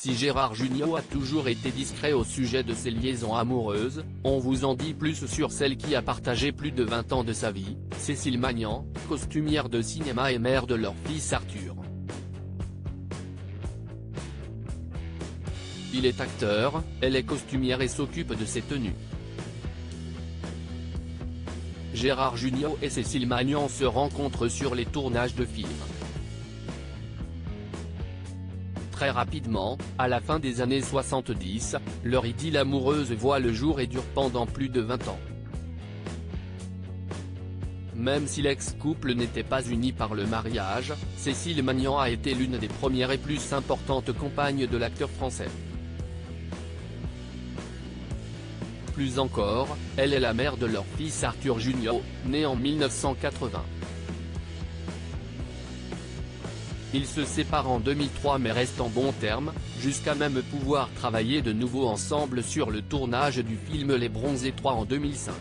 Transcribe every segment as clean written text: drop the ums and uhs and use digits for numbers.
Si Gérard Jugnot a toujours été discret au sujet de ses liaisons amoureuses, on vous en dit plus sur celle qui a partagé plus de 20 ans de sa vie, Cécile Magnan, costumière de cinéma et mère de leur fils Arthur. Il est acteur, elle est costumière et s'occupe de ses tenues. Gérard Jugnot et Cécile Magnan se rencontrent sur les tournages de films. Très rapidement, à la fin des années 70, leur idylle amoureuse voit le jour et dure pendant plus de 20 ans. Même si l'ex-couple n'était pas uni par le mariage, Cécile Magnan a été l'une des premières et plus importantes compagnes de l'acteur français. Plus encore, elle est la mère de leur fils Arthur Jugnot, né en 1980. Ils se séparent en 2003 mais restent en bons termes, jusqu'à même pouvoir travailler de nouveau ensemble sur le tournage du film Les Bronzés 3 en 2005.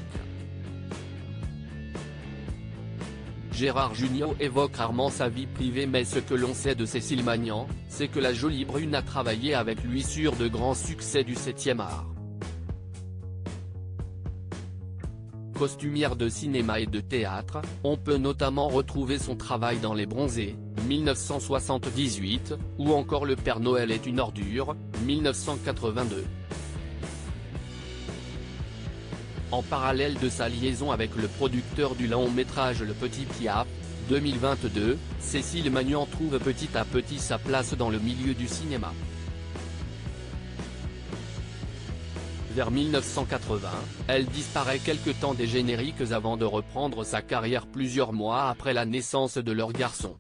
Gérard Jugnot évoque rarement sa vie privée mais ce que l'on sait de Cécile Magnan, c'est que la jolie brune a travaillé avec lui sur de grands succès du 7e art. Costumière de cinéma et de théâtre, on peut notamment retrouver son travail dans Les Bronzés, 1978, ou encore Le Père Noël est une ordure, 1982. En parallèle de sa liaison avec le producteur du long-métrage Le Petit Piaf, 2022, Cécile Magnan trouve petit à petit sa place dans le milieu du cinéma. Vers 1980, elle disparaît quelque temps des génériques avant de reprendre sa carrière plusieurs mois après la naissance de leur garçon.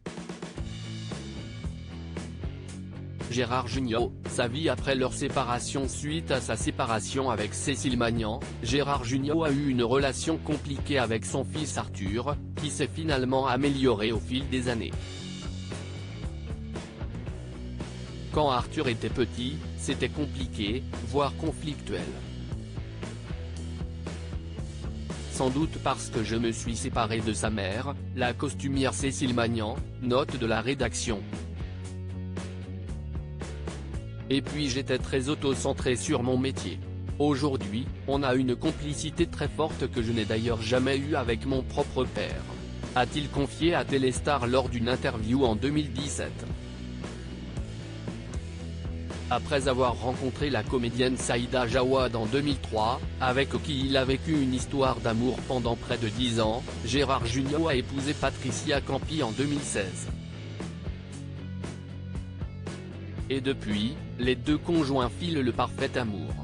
Gérard Jugnot, sa vie après leur séparation. Suite à sa séparation avec Cécile Magnan, Gérard Jugnot a eu une relation compliquée avec son fils Arthur, qui s'est finalement améliorée au fil des années. Quand Arthur était petit, c'était compliqué, voire conflictuel. Sans doute parce que je me suis séparé de sa mère, la costumière Cécile Magnan, note de la rédaction. Et puis j'étais très auto-centré sur mon métier. Aujourd'hui, on a une complicité très forte que je n'ai d'ailleurs jamais eue avec mon propre père. A-t-il confié à Téléstar lors d'une interview en 2017. Après avoir rencontré la comédienne Saïda Jawad en 2003, avec qui il a vécu une histoire d'amour pendant près de 10 ans, Gérard Jugnot a épousé Patricia Campi en 2016. Et depuis, les deux conjoints filent le parfait amour.